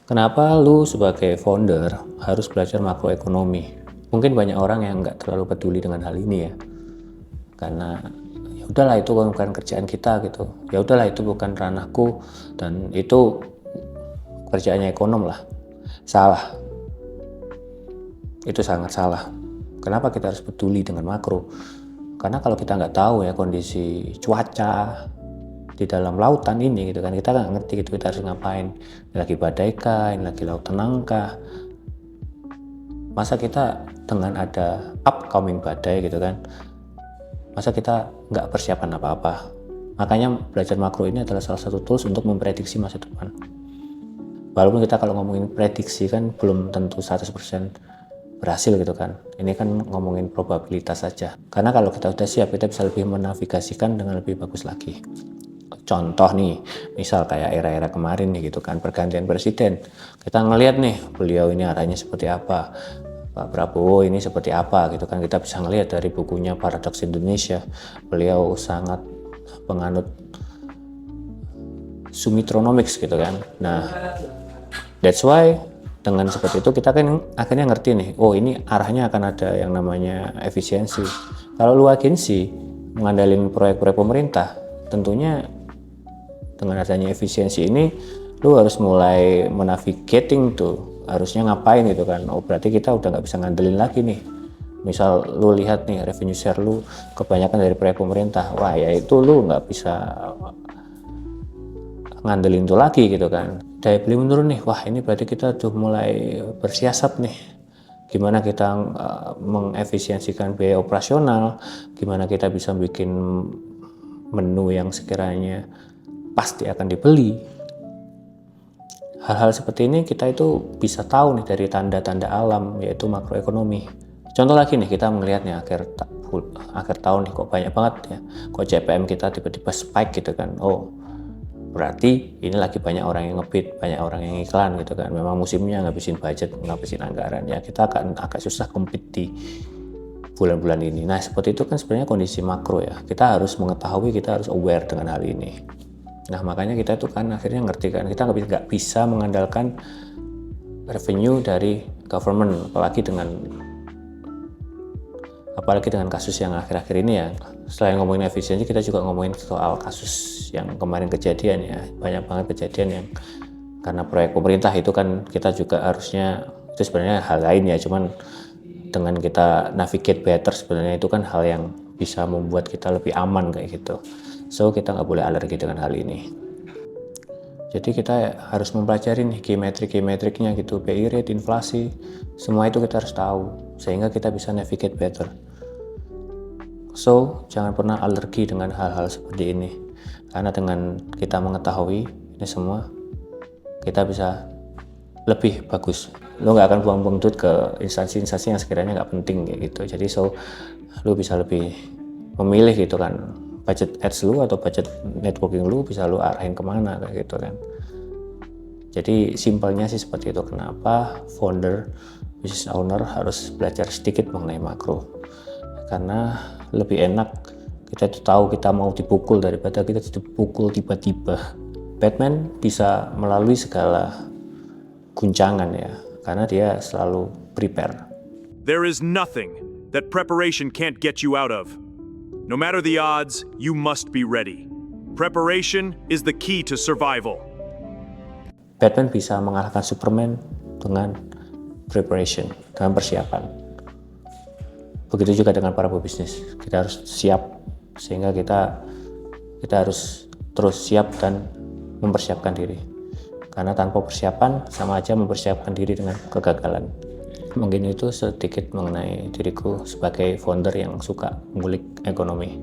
Kenapa lu sebagai founder harus belajar makroekonomi? Mungkin banyak orang yang nggak terlalu peduli dengan hal ini ya, karena ya udahlah itu bukan kerjaan kita gitu. Ya udahlah itu bukan ranahku dan itu kerjaannya ekonom lah. Salah, itu sangat salah. Kenapa kita harus peduli dengan makro? Karena kalau kita nggak tahu ya kondisi cuaca di dalam lautan ini gitu kan, kita nggak ngerti gitu kita harus ngapain. Ini lagi badai kah, ini lagi laut tenang kah, masa kita dengan ada upcoming badai gitu kan, masa kita nggak persiapan apa-apa. Makanya belajar makro ini adalah salah satu tools untuk memprediksi masa depan. Walaupun kita kalau ngomongin prediksi kan belum tentu 100% berhasil gitu kan, ini kan ngomongin probabilitas saja. Karena kalau kita udah siap, kita bisa lebih menavigasikan dengan lebih bagus lagi. Contoh nih, misal kayak era-era kemarin nih gitu kan, pergantian presiden. Kita ngelihat nih, beliau ini arahnya seperti apa, Pak Prabowo ini seperti apa gitu kan. Kita bisa ngelihat dari bukunya Paradox Indonesia, beliau sangat penganut Sumitronomics gitu kan. Nah, that's why dengan seperti itu kita kan akhirnya ngerti nih, oh ini arahnya akan ada yang namanya efisiensi. Kalau lu agensi mengandalkan proyek-proyek pemerintah, tentunya dengan adanya efisiensi ini lu harus mulai menavigating tuh harusnya ngapain gitu kan. Oh berarti kita udah nggak bisa ngandelin lagi nih, misal lu lihat nih revenue share lu kebanyakan dari proyek pemerintah, wah ya itu lu nggak bisa ngandelin itu lagi gitu kan. Daya beli menurun nih, wah ini berarti kita tuh mulai bersiasat nih gimana kita mengefisiensikan biaya operasional, gimana kita bisa bikin menu yang sekiranya pasti akan dibeli. Hal-hal seperti ini kita itu bisa tahu nih dari tanda-tanda alam, yaitu makroekonomi. Contoh lagi nih, kita melihat nih akhir tahun nih kok banyak banget ya, kok CPM kita tiba-tiba spike gitu kan. Oh berarti ini lagi banyak orang yang ngebid, banyak orang yang iklan gitu kan. Memang musimnya ngabisin budget, ngabisin anggaran ya, kita akan agak susah compete di bulan-bulan ini. Nah seperti itu kan sebenarnya kondisi makro ya, kita harus mengetahui, kita harus aware dengan hal ini. Nah makanya kita tuh kan akhirnya ngerti kan, kita nggak bisa mengandalkan revenue dari government, apalagi dengan kasus yang akhir-akhir ini ya. Selain ngomongin efisiensi, kita juga ngomongin soal kasus yang kemarin kejadian ya, banyak banget kejadian yang karena proyek pemerintah itu kan kita juga harusnya, itu sebenarnya hal lain ya, cuman dengan kita navigate better sebenarnya itu kan hal yang bisa membuat kita lebih aman kayak gitu. So kita nggak boleh alergi dengan hal ini. Jadi kita harus mempelajari nih key metriknya gitu, BI rate, inflasi, semua itu kita harus tahu sehingga kita bisa navigate better. So jangan pernah alergi dengan hal-hal seperti ini, karena dengan kita mengetahui ini semua, kita bisa lebih bagus. Lo nggak akan buang-buang duit ke instansi-instansi yang sekiranya nggak penting kayak gitu. Jadi lo bisa lebih memilih gitu kan, budget ads lu atau budget networking lu bisa lu arahin kemana kayak gitu kan. Jadi simpelnya sih seperti itu, kenapa founder, business owner harus belajar sedikit mengenai makro. Karena lebih enak kita itu tahu kita mau dipukul daripada kita dipukul tiba-tiba. Batman bisa melalui segala guncangan ya, karena dia selalu prepare. There is nothing that preparation can't get you out of. No matter the odds, you must be ready. Preparation is the key to survival. Batman bisa mengalahkan Superman dengan preparation, dengan persiapan. Begitu juga dengan para pebisnis, kita harus siap sehingga kita harus terus siap dan mempersiapkan diri. Karena tanpa persiapan sama aja mempersiapkan diri dengan kegagalan. Mungkin itu sedikit mengenai diriku sebagai founder yang suka ngulik ekonomi.